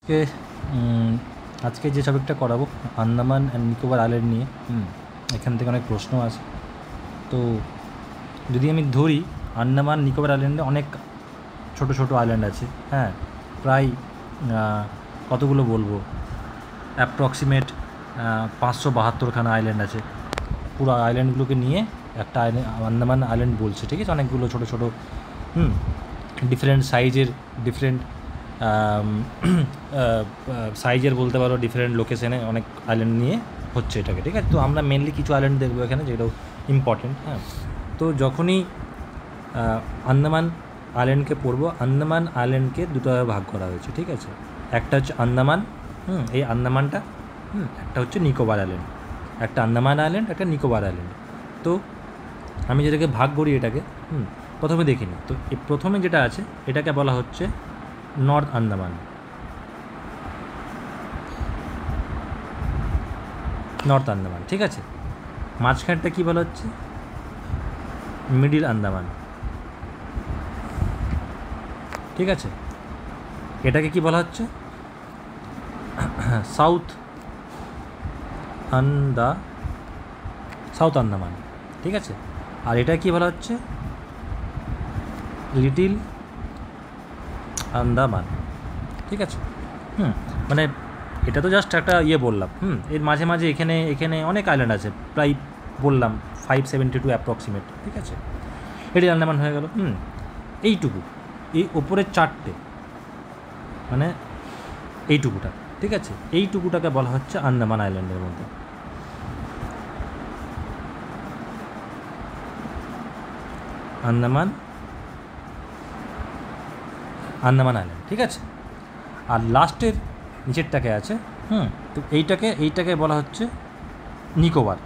আজকে আজকে যে টপিকটা করাবো আন্দামান অ্যান্ড নিকোবর আইল্যান্ড নিয়ে। এখান থেকে অনেক প্রশ্ন আছে। তো যদি আমি ধরি আন্দামান নিকোবর আইল্যান্ডে অনেক ছোট ছোট আইল্যান্ড আছে। হ্যাঁ, প্রায় কতগুলো বলবো, অ্যাপ্রক্সিমেট 572খানা আইল্যান্ড আছে। পুরো আইল্যান্ডগুলোকে নিয়ে একটা আন্দামান আইল্যান্ড বলছে, ঠিক আছে। অনেকগুলো ছোটো ছোটো ডিফারেন্ট সাইজের, ডিফারেন্ট সাইজের বলতে পারো, ডিফারেন্ট লোকেশনে অনেক আইল্যান্ড নিয়ে হচ্ছে এটাকে, ঠিক আছে। তো আমরা মেনলি কিছু আইল্যান্ড দেখবো এখানে, যেগুলো ইম্পর্টেন্ট। হ্যাঁ, তো যখনই আন্দামান আইল্যান্ডকে পড়বো, আন্দামান আইল্যান্ডকে দুটোভাবে ভাগ করা হয়েছে, ঠিক আছে। একটা হচ্ছে আন্দামান, এই আন্দামানটা, একটা হচ্ছে নিকোবর আইল্যান্ড। একটা আন্দামান আইল্যান্ড, একটা নিকোবর আইল্যান্ড। তো আমি যেটাকে ভাগ করি এটাকে, প্রথমে দেখিনি। তো প্রথমে যেটা আছে এটাকে বলা হচ্ছে নর্থ আন্দামান। নর্থ আন্দামান, ঠিক আছে। মাঝখানটা কী বলা হচ্ছে? মিডিল আন্দামান, ঠিক আছে। এটাকে কি বলা হচ্ছে? সাউথ আন্দামান, ঠিক আছে। আর এটা কি বলা হচ্ছে? লিটিল আন্দামান, ঠিক আছে। মানে এটা তো জাস্ট একটা বললাম। এর মাঝে মাঝে এখানে এখানে অনেক আইল্যান্ড আছে, প্রায় বললাম 572 অ্যাপ্রক্সিমেট, ঠিক আছে। লিটিল আন্দামান হয়ে গেল। এইটুকু, এই ওপরের চারটে, মানে এইটুকুটা, ঠিক আছে। এইটুকুটাকে বলা হচ্ছে আন্দামান আইল্যান্ডের মধ্যে। আন্দামান আইল্যান্ড, ঠিক আছে। আর লাস্টের নিচেরটাকে আছে, তো এইটাকে বলা হচ্ছে নিকোবর।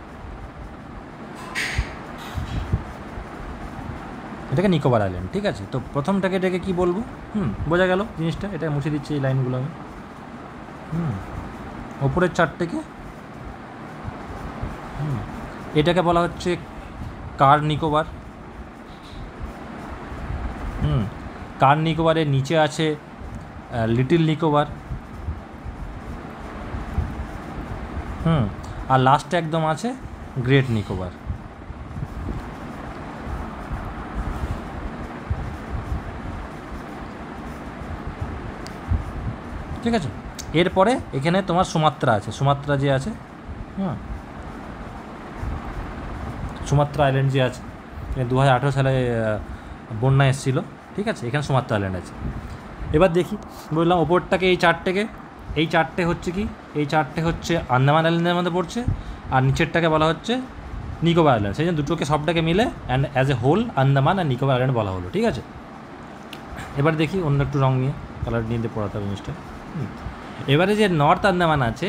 এটাকে নিকোবর আইল্যান্ড, ঠিক আছে। তো প্রথমটাকে এটাকে কী বলবো? বোঝা গেল জিনিসটা। এটা মুছে দিচ্ছি এই লাইনগুলো আমি। ওপরের চারটেকে, এটাকে বলা হচ্ছে কার নিকোবর। কার নিকোবরের নিচে আছে লিটিল নিকোবর। আর লাস্টে একদম আছে গ্রেট নিকোবর, ঠিক আছে। এরপরে এখানে তোমার সুমাত্রা আছে, সুমাত্রা যে আছে, সুমাত্রা আইল্যান্ড যে আছে, 2018 সালে বন্যা এসেছিলো, ঠিক আছে। এখানে সুমাত্রা আইল্যান্ড আছে। এবার দেখি, বললাম ওপরটাকে এই চারটে হচ্ছে কি? এই চারটে হচ্ছে আন্দামান আইল্যান্ডের মধ্যে পড়ছে, আর নিচেরটাকে বলা হচ্ছে নিকোবর আইল্যান্ড। সেই জন্য দুটোকে সবটাকে মিলে and as a whole Andaman আর নিকোবর আইল্যান্ড বলা হলো, ঠিক আছে। এবার দেখি অন্য একটু রং নিয়ে, কালার নিয়ে পড়াতে হবে জিনিসটা। এবারে যে নর্থ আন্দামান আছে,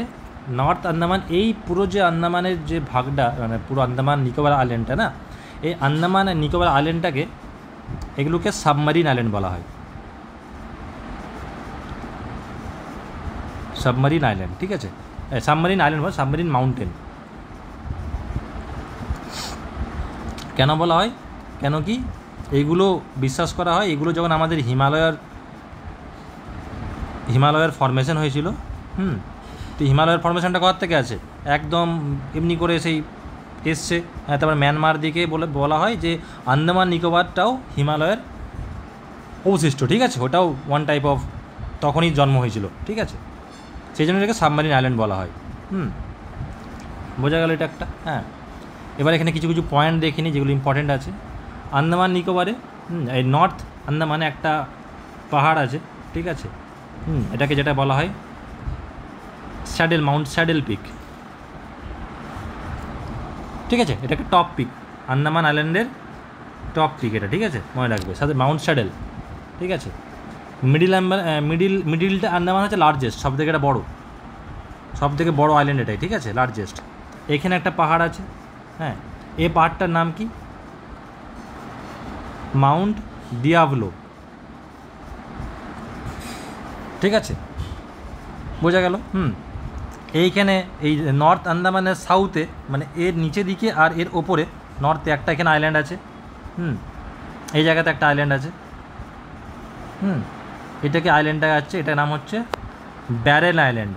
নর্থ আন্দামান, এই পুরো যে আন্দামানের যে ভাগটা, মানে পুরো আন্দামান নিকোবর আইল্যান্ডটা না, এই আন্দামান আর নিকোবর আইল্যান্ডটাকে, এগুলোকে সাবমারিন আইল্যান্ড বলা হয়। সাবমারিন আইল্যান্ড, ঠিক আছে। সাবমারিন আইল্যান্ড বলা, সাবমারিন মাউন্টেন। কেন বলা হয়? কেন কি এইগুলো বিশ্বাস করা হয়, এগুলো যখন আমাদের হিমালয়ের ফরমেশন হয়েছিল, তো হিমালয়ের ফরমেশনটা কোথা থেকে আছে? একদম এমনি করে সেই এসছে। তারপর মিয়ানমার দিকে বলা হয় যে আন্দামান নিকোবরটাও হিমালয়ের অবশিষ্ট, ঠিক আছে। ওটাও ওয়ান টাইপ অফ তখনই জন্ম হয়েছিল, ঠিক আছে। সেই জন্য এটাকে সাবমারিন আইল্যান্ড বলা হয়। বোঝা গেল এটা একটা। হ্যাঁ, এবার এখানে কিছু কিছু পয়েন্ট দেখিনি যেগুলো ইম্পর্টেন্ট আছে। আন্দামান নিকোবরে এই নর্থ আন্দামানে একটা পাহাড় আছে, ঠিক আছে। এটাকে যেটা বলা হয় মাউন্ট স্যাডেল পিক, ঠিক আছে। এটাকে টপ পিক, আন্দামান আইল্যান্ডের টপ পিক এটা, ঠিক আছে। মনে রাখবে, সাথে মাউন্ট স্যাডেল, ঠিক আছে। মিডিলটা আন্দামান হচ্ছে লার্জেস্ট, সব থেকে বড় আইল্যান্ড এটাই, ঠিক আছে, লার্জেস্ট। এখানে একটা পাহাড় আছে, হ্যাঁ। এই পাহাড়টার নাম কি? মাউন্ট ডিয়াবলো, ঠিক আছে। বোঝা গেল। এইখানে এই নর্থ আন্দামানের সাউথে, মানে এর নিচে দিকে আর এর ওপরে নর্থে একটা এখানে আইল্যান্ড আছে। এই জায়গাতে একটা আইল্যান্ড আছে। এটাকে আইল্যান্ডটা আছে, এটার নাম হচ্ছে ব্যারেল আইল্যান্ড।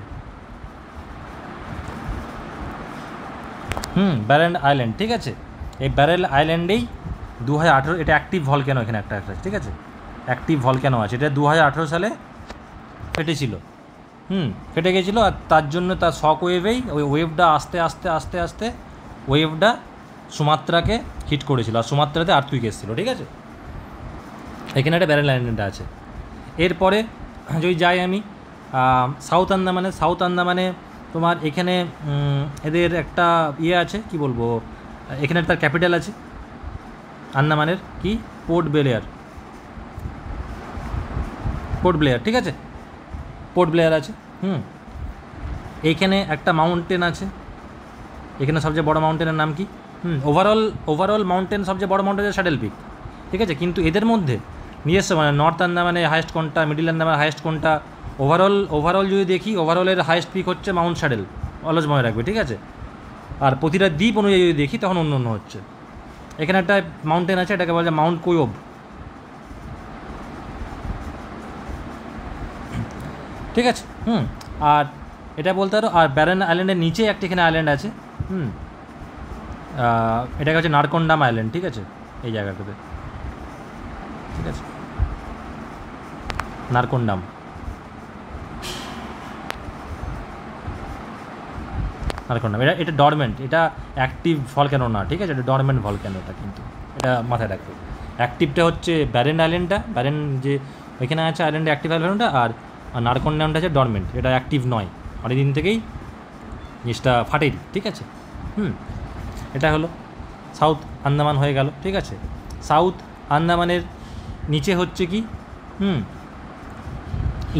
ব্যারেল আইল্যান্ড, ঠিক আছে। এই ব্যারেল আইল্যান্ডেই 2018, এটা অ্যাক্টিভ ভলক্যানো, এখানে একটা আছে, ঠিক আছে, অ্যাক্টিভ ভলক্যানো আছে। এটা 2018 সালে ফেটেছিল, ফেটে গেছিলো। আর তার জন্য তার শক ওয়েভেই ওই ওয়েভটা আস্তে আস্তে আস্তে আস্তে ওয়েভটা সুমাত্রাকে হিট করেছিল, আর সুমাত্রাতে আর্থকুইক এসেছিলো, ঠিক আছে। এখানে একটা ব্যারেল আইল্যান্ড আছে। এরপরে যদি যাই আমি সাউথ আন্দামানে, সাউথ আন্দামানে তোমার এখানে এদের একটা ইয়ে আছে, কি বলবো, এখানে তার ক্যাপিটাল আছে আন্দামানের, কি, পোর্ট ব্লেয়ার, পোর্ট ব্লেয়ার, ঠিক আছে, পোর্ট ব্লেয়ার আছে। এইখানে একটা মাউন্টেন আছে, এখানে সবচেয়ে বড় মাউন্টেনের নাম কি, ওভারঅল মাউন্টেন সবচেয়ে বড় মাউন্টেন স্যাডেল পিক, ঠিক আছে। কিন্তু এদের মধ্যে নিজস্ব মানে নর্থ আন্দামানে হাইয়েস্ট কোনটা, মিডিল আন্দামানে হাইয়েস্ট কোনটা, ওভারঅল যদি দেখি, ওভারঅলের হাইয়েস্ট পিক হচ্ছে মাউন্ট স্যাডেল, অলজ মনে রাখবে, ঠিক আছে। আর প্রতিটা দ্বীপ অনুযায়ী যদি দেখি তখন অন্য অন্য হচ্ছে। এখানে একটা মাউন্টেন আছে, এটাকে বলা যায় মাউন্ট কোয়ব, ঠিক আছে। আর এটা বলতে পারো। আর ব্যারেন আইল্যান্ডের নিচে একটা এখানে আইল্যান্ড আছে, এটাকে হচ্ছে নারকন্ডাম আইল্যান্ড, ঠিক আছে, এই জায়গাটাতে, ঠিক আছে, নারকন্ডাম। এটা ডরমেন্ট, এটা অ্যাক্টিভ ভলক্যানো না, ঠিক আছে, এটা ডরমেন্ট ভলক্যানোটা, কিন্তু এটা মাথায় রাখবে। অ্যাক্টিভটা হচ্ছে ব্যারেন আইল্যান্ডটা, ব্যারেন যে ওইখানে আছে আইল্যান্ডে অ্যাক্টিভ আইল্যান্ডটা, আর নারকন্ডামটা আছে ডরমেন্ট, এটা অ্যাক্টিভ নয়, অনেকদিন থেকেই জিনিসটা ফাটেনি, ঠিক আছে। এটা হলো সাউথ আন্দামান হয়ে গেল, ঠিক আছে। সাউথ আন্দামানের নিচে হচ্ছে কি,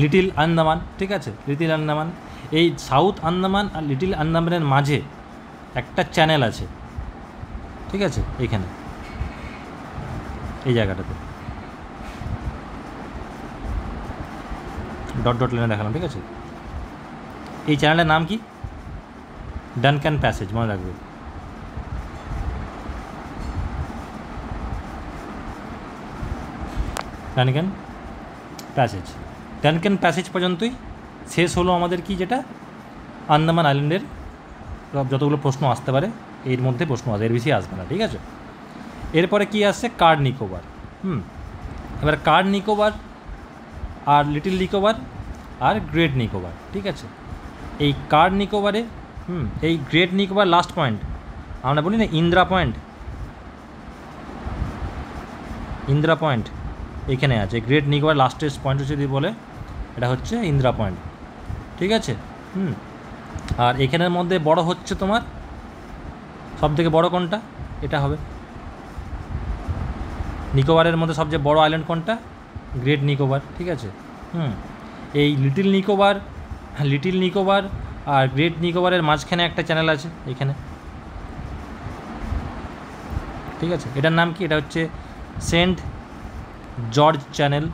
লিটিল আন্দামান, ঠিক আছে, লিটিল আন্দামান। এই সাউথ আন্দামান আর লিটিল আন্দামানের মাঝে একটা চ্যানেল আছে, ঠিক আছে, এইখানে এই জায়গাটাতে ডট ডট লাইনে দেখালাম, ঠিক আছে। এই চ্যানেলের নাম কি, ডানকান প্যাসেজ, মনে রাখবে। ডানকান প্যাসেজ, ডানকান প্যাসেজ পর্যন্তই শেষ হলো আমাদের কি, যেটা আন্দামান আইল্যান্ডের যতগুলো প্রশ্ন আসতে পারে এর মধ্যে প্রশ্ন আসবে, এর বেশি আসবে না, ঠিক আছে। এরপরে কি আসছে, কার্ড নিকোবর। এবার card Nicobar R little Nicobar are great Nicobar, ঠিক আছে। এই কার্ড নিকোবরে এই গ্রেট নিকোবর লাস্ট পয়েন্ট, আমরা বলি না ইন্দ্রা পয়েন্ট, ইন্দ্রা পয়েন্ট এখানে আছে। গ্রেট নিকোবর লাস্টেস্ট পয়েন্ট যদি বলে, এটা হচ্ছে ইন্দ্রা পয়েন্ট, ঠিক আছে। আর এখানের মধ্যে বড় হচ্ছে তোমার সবথেকে বড় কোনটা, এটা হবে নিকোবরের মধ্যে সবচেয়ে বড় আইল্যান্ড কোনটা, গ্রেট নিকোবর, ঠিক আছে। এই লিটিল নিকোবর আর গ্রেট নিকোবরের মাঝখানে একটা চ্যানেল আছে এখানে, ঠিক আছে। এটার নাম কি, এটা হচ্ছে Saint George Channel,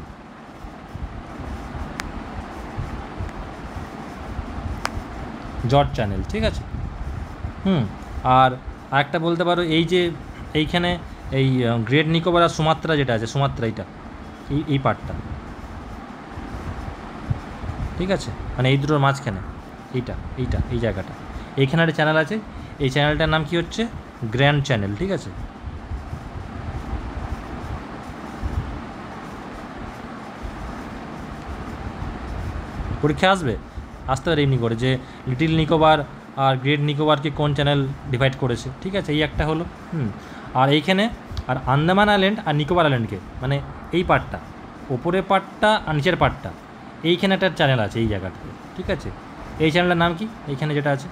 George Channel, ঠিক আছে। আর একটা বলতে পারো, এই যে এইখানে এই গ্রেট নিকোবর আর সুমাত্রা যেটা আছে, সুমাত্রা এইটা এই পার্টটা, ঠিক আছে, মানে এই দুটোর মাঝখানে এই জায়গাটা, এইখানে একটা চ্যানেল আছে। এই চ্যানেলটার নাম কি হচ্ছে, গ্র্যান্ড চ্যানেল, ঠিক আছে। পরীক্ষা আসতে পারে এমনি করে, যে লিটিল নিকোবর আর গ্রেট নিকোবরকে কোন চ্যানেল ডিভাইড করেছে, ঠিক আছে, এই একটা হলো। আর এইখানে আর আন্দামান আইল্যান্ড আর নিকোবর আইল্যান্ডকে, মানে এই পার্টটা, ওপরের পার্টটা আর নিচের পার্টটা, এইখানে একটা চ্যানেল আছে এই জায়গাটাতে, ঠিক আছে। এই চ্যানেলটার নাম কি, এইখানে যেটা আছে,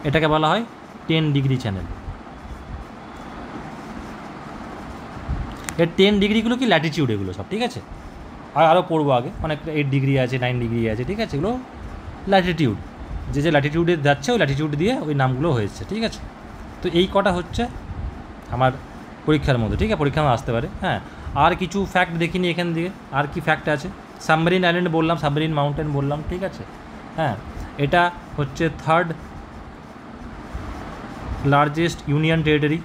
এটাকে বলা হয় 10 ডিগ্রি চ্যানেল। এর 10 ডিগ্রিগুলো কি ল্যাটিটিউড, এগুলো সব, ঠিক আছে। আর আরও পড়বো আগে, অনেক 8 ডিগ্রি আছে, 9 ডিগ্রি আছে, ঠিক আছে, এগুলো ল্যাটিটিউড, যে ল্যাটিটিউডে যাচ্ছে ওই ল্যাটিটিউড দিয়ে ওই নামগুলো হয়েছে, ঠিক আছে। তো এই কটা হচ্ছে আমার পরীক্ষার মধ্যে, ঠিক আছে, পরীক্ষার মধ্যে আসতে পারে। আর কিছু ফ্যাক্ট দেখিনি এখান থেকে, আর কি ফ্যাক্ট আছে, সাবমেরিন আইল্যান্ড বললাম, সাবমেরিন মাউন্টেন বললাম, ঠিক আছে। এটা হচ্ছে 3rd লার্জেস্ট ইউনিয়ন টেরিটরি,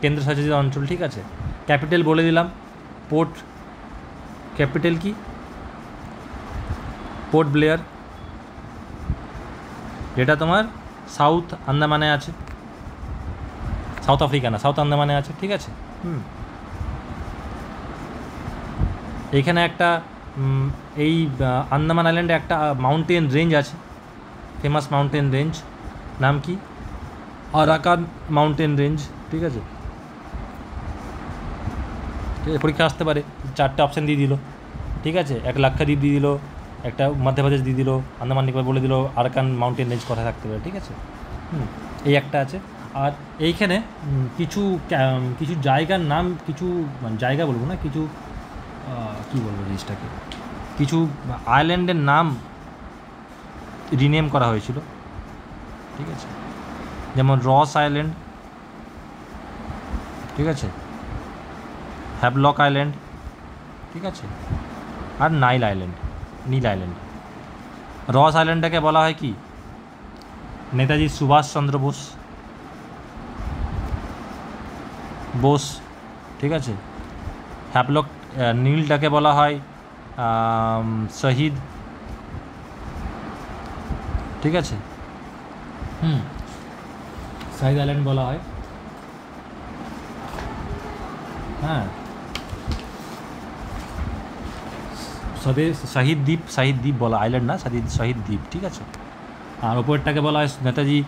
কেন্দ্রশাসিত অঞ্চল, ঠিক আছে। ক্যাপিটাল বলে দিলাম, পোর্ট ক্যাপিটাল কি, পোর্ট ব্লেয়ার, এটা তোমার সাউথ আন্দামানে আছে, সাউথ আফ্রিকা না, সাউথ আন্দামানে আছে, ঠিক আছে। এইখানে একটা এই আন্দামান আইল্যান্ডে একটা মাউন্টেন রেঞ্জ আছে, ফেমাস মাউন্টেন রেঞ্জ, নাম কি? আরাকান মাউন্টেন রেঞ্জ, ঠিক আছে। পরীক্ষা আসতে পারে, 4টে অপশান দিয়ে দিল, ঠিক আছে। একটা লাক্ষাদ্বীপ দিয়ে দিল, একটা মধ্যপ্রদেশ দিয়ে দিল, আন্দামান নিকোবর বলে দিল, আরাকান মাউন্টেন রেঞ্জ কথা থাকতে পারে, ঠিক আছে। এই একটা আছে। আর এইখানে কিছু কিছু জায়গার নাম, কিছু জায়গা বলবো না, কিছু কী বলবো জিনিসটাকে, কিছু আইল্যান্ডের নাম রিনেম করা হয়েছিল, ঠিক আছে। যেমন রস আইল্যান্ড, ঠিক আছে, হ্যাভলক আইল্যান্ড, ঠিক আছে, আর নীল আইল্যান্ড। রস আইল্যান্ডটাকে বলা হয় কি? নেতাজি সুভাষচন্দ্র বোস, ঠিক আছে। হ্যাভলক নীলটাকে বলা হয় শহীদ, ঠিক আছে। শহীদ আইল্যান্ড বলা হয়, হ্যাঁ। শহীদ দ্বীপ বলা, আইল্যান্ড না, শহীদ দ্বীপ, ঠিক আছে। আর ওপরটাকে বলা হয় নেতাজি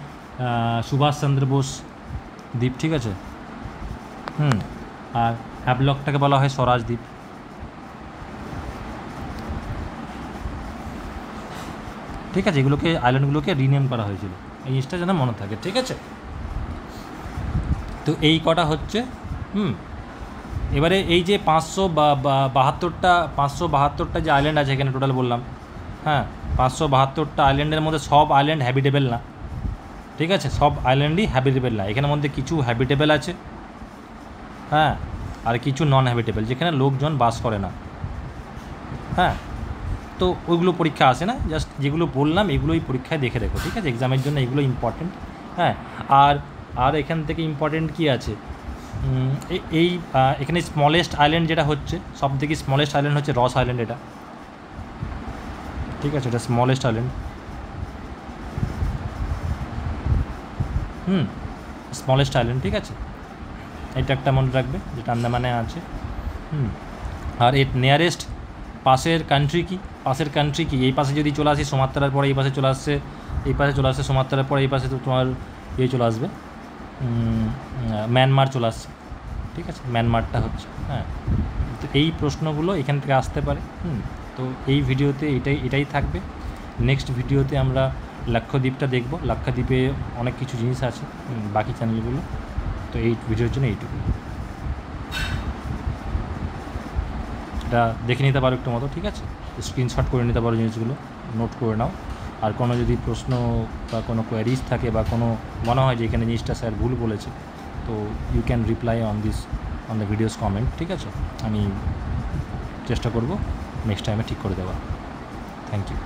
সুভাষচন্দ্র বোস দ্বীপ, ঠিক আছে। আর হ্যাভলকটাকে বলা হয় স্বরাজ দ্বীপ, ঠিক আছে। এগুলোকে আইল্যান্ডগুলোকে রিনেম করা হয়েছিল, এই জিনিসটা যেন মনে থাকে, ঠিক আছে। তো এই কটা হচ্ছে। এবারে এই যে 572টা যে আইল্যান্ড আছে এখানে টোটাল বললাম, হ্যাঁ, 572টা আইল্যান্ডের মধ্যে সব আইল্যান্ড হ্যাবিটেবল না, ঠিক আছে। সব আইল্যান্ডই হ্যাবিটেবল না, এখানের মধ্যে কিছু হ্যাবিটেবল আছে, হ্যাঁ, আর কিছু নন হ্যাবিটেবল, যেখানে লোকজন বাস করে না, হ্যাঁ। তো ওইগুলো পরীক্ষা আসে না, জাস্ট যেগুলো বললাম এগুলোই পরীক্ষায় দেখে রেখো, ঠিক আছে। এক্সামের জন্য এগুলো ইম্পর্টেন্ট, হ্যাঁ। আর এখান থেকে ইম্পর্টেন্ট কী আছে, এখানে স্মলেস্ট আইল্যান্ড যেটা হচ্ছে, সব থেকে স্মলেস্ট আইল্যান্ড হচ্ছে রস আইল্যান্ড, এটা, ঠিক আছে। এটা স্মলেস্ট আইল্যান্ড, স্মলেস্ট আইল্যান্ড, ঠিক আছে। এটা একটা মনে রাখবে, যেটা আন্দামানে আছে। আর এর নিয়ারেস্ট পাশের কান্ট্রি কি? এই পাশে যদি চলে আসি সুমাত্রার পরে এই পাশে চলে আসছে, সুমাত্রার পরে এই পাশে তো তোমার চলে আসবে, মিয়ানমার চলে আসছে, ঠিক আছে। মিয়ানমারটা হচ্ছে, হ্যাঁ। তো এই প্রশ্নগুলো এখান থেকে আসতে পারে। তো এই ভিডিওতে এটাই থাকবে। নেক্সট ভিডিওতে আমরা লাক্ষাদ্বীপটা দেখব। লাক্ষাদ্বীপে অনেক কিছু জিনিস আছে, বাকি চ্যানেলগুলো। তো এই ভিডিওর জন্য এইটুকু, এটা দেখে নিতে পারো একটু মতো, ঠিক আছে। স্ক্রিনশট করে নিতে পারো জিনিসগুলো, নোট করে নাও। আর কোনো যদি প্রশ্ন বা কোনো কোয়ারিজ থাকে বা কোনো মনে হয় যে এখানে জিনিসটা স্যার ভুল বলেছে, তো you can reply on the videos comment, ঠিক আছে। আমি চেষ্টা করব নেক্সট টাইমে ঠিক করে দেওয়া। Thank you.